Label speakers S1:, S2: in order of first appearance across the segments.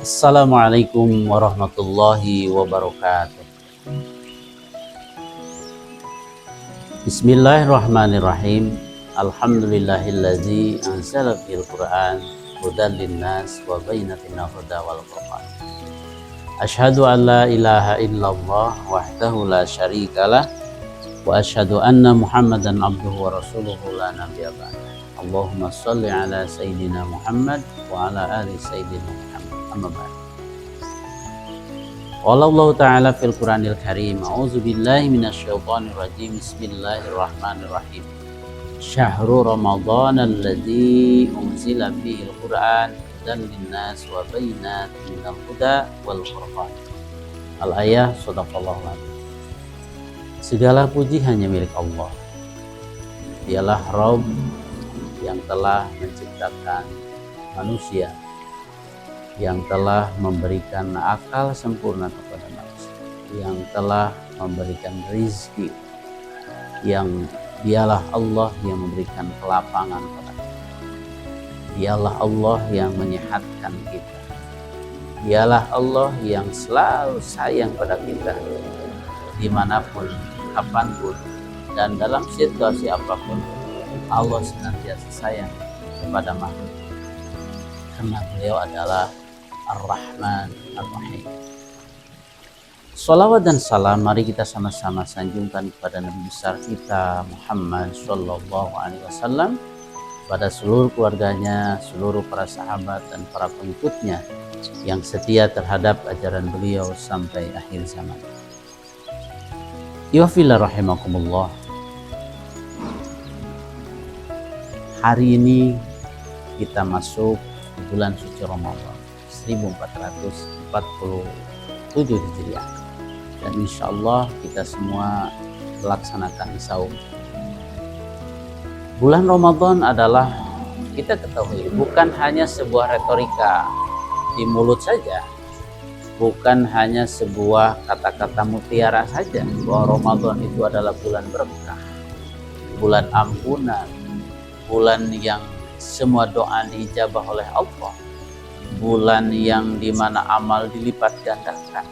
S1: Assalamualaikum warahmatullahi wabarakatuh. Bismillahirrahmanirrahim. Alhamdulillahillazi anzala fil Qur'an hudan linnas wa bayyinatin minal huda wal furqan. Asyhadu an la ilaha illallah wahdahu la syarikalah wa asyhadu anna Muhammadan abduhu wa rasuluhu la nabiyya ba'dah. Allahumma shalli ala sayyidina Muhammad wa ala ali sayyidina Muhammad. Amma ba'd. Qala Allah ta'ala fil Qur'anil Karim, a'udzu billahi minasyaitonir rajim. Bismillahirrahmanirrahim. Syahrul Ramadan alladzi unzila fihil Qur'an hudan linnas wa bayyinatin minal huda wal furqan. Al-ayah, shadaqallahu alazim. Segala puji hanya milik Allah. Dialah Rabb yang telah menciptakan manusia, yang telah memberikan akal sempurna kepada manusia, yang telah memberikan rizki, yang dialah Allah yang memberikan kelapangan kepada kita. Dialah Allah yang menyehatkan kita. Dialah Allah yang selalu sayang pada kita dimanapun, kapanpun, dan dalam situasi apapun. Allah senantiasa sayang kepada makhluk karena beliau adalah Ar-Rahman Ar-Rahim. Salawat dan salam mari kita sama-sama sanjungkan kepada Nabi besar kita Muhammad Sallallahu Alaihi Wasallam, pada seluruh keluarganya, seluruh para sahabat dan para pengikutnya yang setia terhadap ajaran beliau sampai akhir zaman. Iwafillah rahimakumullah. Hari ini kita masuk bulan suci Ramadan 1447 Hijriah, dan insya Allah kita semua melaksanakan saum. Bulan Ramadan adalah, kita ketahui, bukan hanya sebuah retorika di mulut saja, bukan hanya sebuah kata-kata mutiara saja bahwa Ramadan itu adalah bulan berkah, bulan ampunan, bulan yang semua doa diijabah oleh Allah, bulan yang dimana amal dilipat gandakan,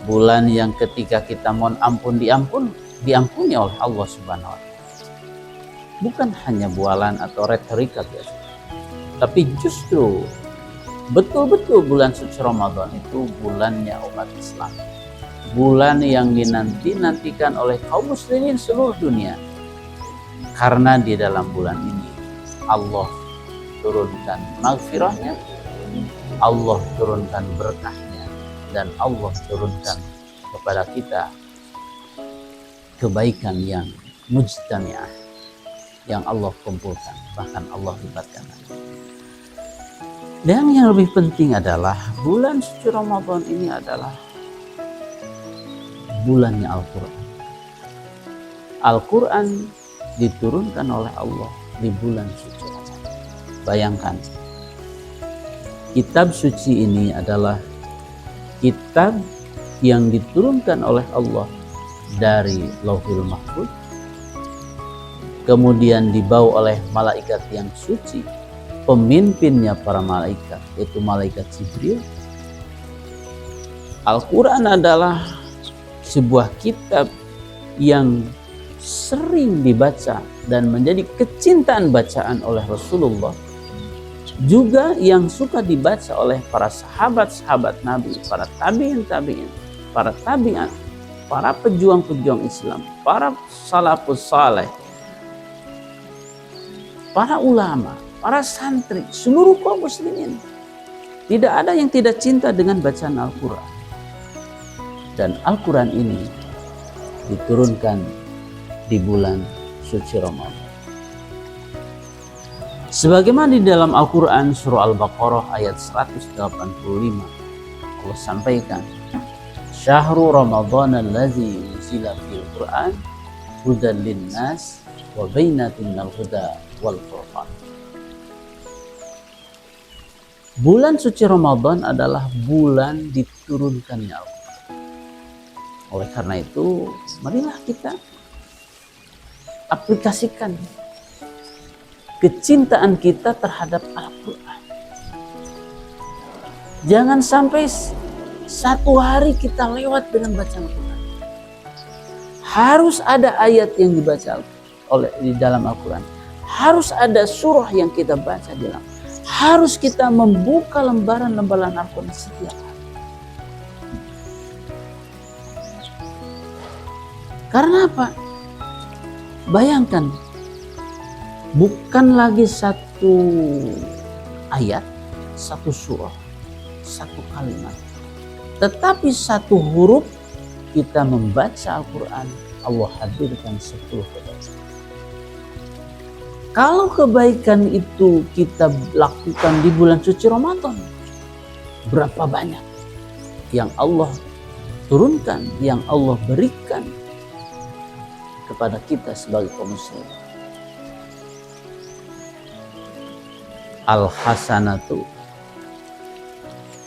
S1: bulan yang ketika kita mohon ampun diampuni oleh Allah Subhanahu wa Ta'ala. Bukan hanya bualan atau retorika biasa, tapi justru betul-betul bulan suci Ramadan itu bulannya umat Islam, bulan yang dinanti-nantikan oleh kaum muslimin seluruh dunia. Karena di dalam bulan ini Allah turunkan maghfirahnya, Allah turunkan berkahnya, dan Allah turunkan kepada kita kebaikan yang mujtami'ah, yang Allah kumpulkan, bahkan Allah lipatkan. Dan yang lebih penting adalah bulan suci Ramadan ini adalah bulannya Al-Quran. Al-Quran diturunkan oleh Allah di bulan suci Ramadan. Bayangkan, kitab suci ini adalah kitab yang diturunkan oleh Allah dari Lauhul Mahfuz, kemudian dibawa oleh malaikat yang suci, pemimpinnya para malaikat, yaitu malaikat Jibril. Al-Quran adalah sebuah kitab yang sering dibaca dan menjadi kecintaan bacaan oleh Rasulullah, juga yang suka dibaca oleh para sahabat-sahabat Nabi, para tabi'in, para tabi'at, para pejuang-pejuang Islam, para salafus saleh, para ulama, para santri, seluruh kaum muslimin. Tidak ada yang tidak cinta dengan bacaan Al-Quran. Dan Al-Quran ini diturunkan di bulan suci Ramadan. Sebagaimana di dalam Al-Quran surah Al-Baqarah ayat 185, Allah sampaikan, Syahrul Ramadan alladzi unzila fil Qur'an hudan linnas wa bayyinatin minal huda wal furqan. Bulan suci Ramadan adalah bulan diturunkannya Al-Quran. Oleh karena itu, marilah kita aplikasikan kecintaan kita terhadap Al-Quran. Jangan sampai satu hari kita lewat dengan baca Al-Quran. Harus ada ayat yang dibaca di dalam Al-Quran. Harus ada surah yang kita baca di dalam. Harus kita membuka lembaran-lembaran Al-Quran setiap hari. Karena apa? Bayangkan, bukan lagi satu ayat, satu surah, satu kalimat, tetapi satu huruf kita membaca Al-Quran, Allah hadirkan 10 kebaikan. Kalau kebaikan itu kita lakukan di bulan suci Ramadan, berapa banyak yang Allah turunkan, yang Allah berikan kepada kita sebagai kaum muslim. Al-hasanatu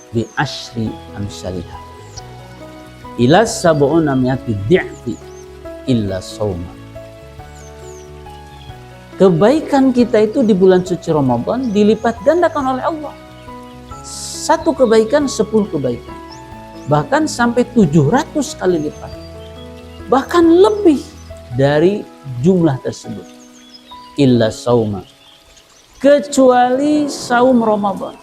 S1: bi asyri amsalha ila sab'una mi'ati di'fi illa shauma. Kebaikan kita itu di bulan suci Ramadan dilipat gandakan oleh Allah. Satu kebaikan 10 kebaikan. Bahkan sampai 700 kali lipat. Bahkan lebih dari jumlah tersebut. Illa shauma, kecuali saum Ramadan.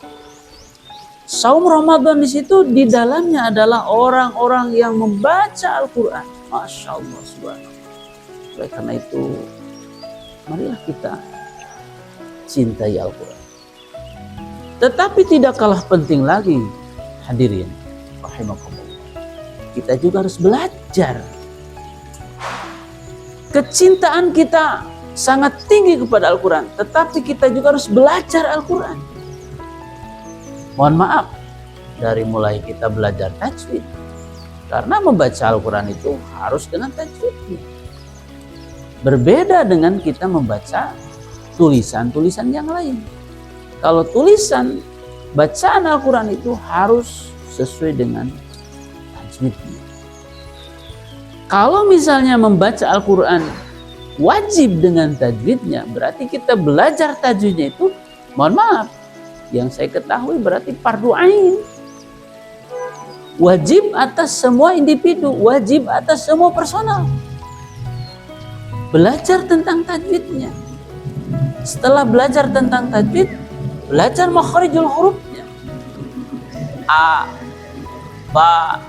S1: Saum Ramadan di situ di dalamnya adalah orang-orang yang membaca Al-Quran. Masya Allah, subhanallah. Oleh karena itu, marilah kita cintai Al-Quran. Tetapi tidak kalah penting lagi, hadirin rahimakumullah, kita juga harus belajar. Kecintaan kita sangat tinggi kepada Al-Quran, tetapi kita juga harus belajar Al-Quran. Mohon maaf, dari mulai kita belajar tajwid, karena membaca Al-Quran itu harus dengan tajwidnya. Berbeda dengan kita membaca tulisan-tulisan yang lain. Kalau tulisan bacaan Al-Quran itu harus sesuai dengan tajwidnya. Kalau misalnya membaca Al-Quran wajib dengan tajwidnya, berarti kita belajar tajwidnya itu, mohon maaf, yang saya ketahui berarti fardu ain. Wajib atas semua individu, wajib atas semua personal. Belajar tentang tajwidnya. Setelah belajar tentang tajwid, belajar makharijul hurufnya. A, ba,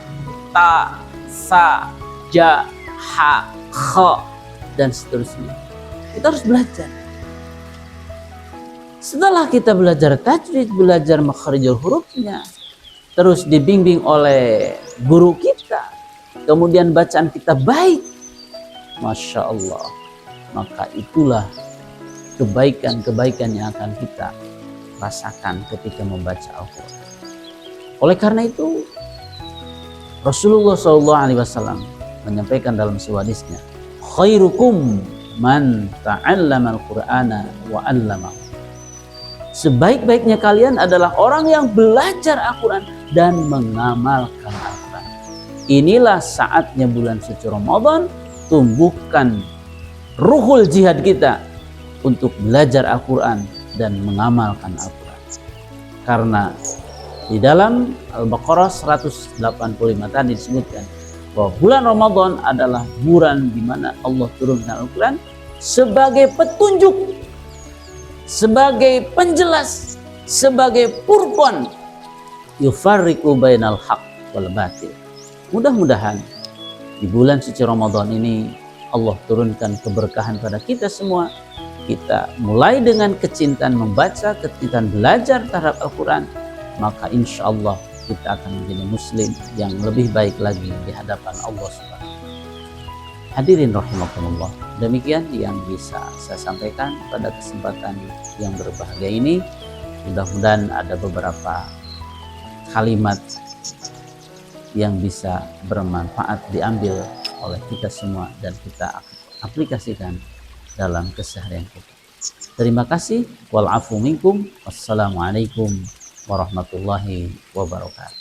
S1: ta, sa, ja, ha, kha, dan seterusnya. Kita harus belajar. Setelah kita belajar tajwid, belajar makharijul hurufnya, terus dibimbing oleh guru kita, kemudian bacaan kita baik, Masya Allah, maka itulah kebaikan-kebaikan yang akan kita rasakan ketika membaca Al-Quran. Oleh karena itu, Rasulullah SAW menyampaikan dalam sebuah hadisnya, khairukum man ta'allama al-Qur'ana wa 'allamahu. Sebaik-baiknya kalian adalah orang yang belajar Al-Quran dan mengamalkan Al-Quran. Inilah saatnya bulan suci Ramadan, tumbuhkan ruhul jihad kita untuk belajar Al-Quran dan mengamalkan Al-Quran. Karena di dalam Al-Baqarah 185 tadi disebutkan bahwa bulan Ramadan adalah bulan di mana Allah turunkan Al-Quran sebagai petunjuk, sebagai penjelas, sebagai furqan yufarriqu bainal haq wal batil. Mudah-mudahan di bulan suci Ramadan ini Allah turunkan keberkahan pada kita semua. Kita mulai dengan kecintaan membaca, kecintaan belajar terhadap Al-Quran, maka insya Allah kita akan menjadi muslim yang lebih baik lagi di hadapan Allah Subhanahu. Hadirin rahimakumullah, demikian yang bisa saya sampaikan pada kesempatan yang berbahagia ini. Mudah-mudahan ada beberapa kalimat yang bisa bermanfaat diambil oleh kita semua dan kita aplikasikan dalam keseharian kita. Terima kasih. Wal afu minkum. Wassalamualaikum warahmatullahi wabarakatuh.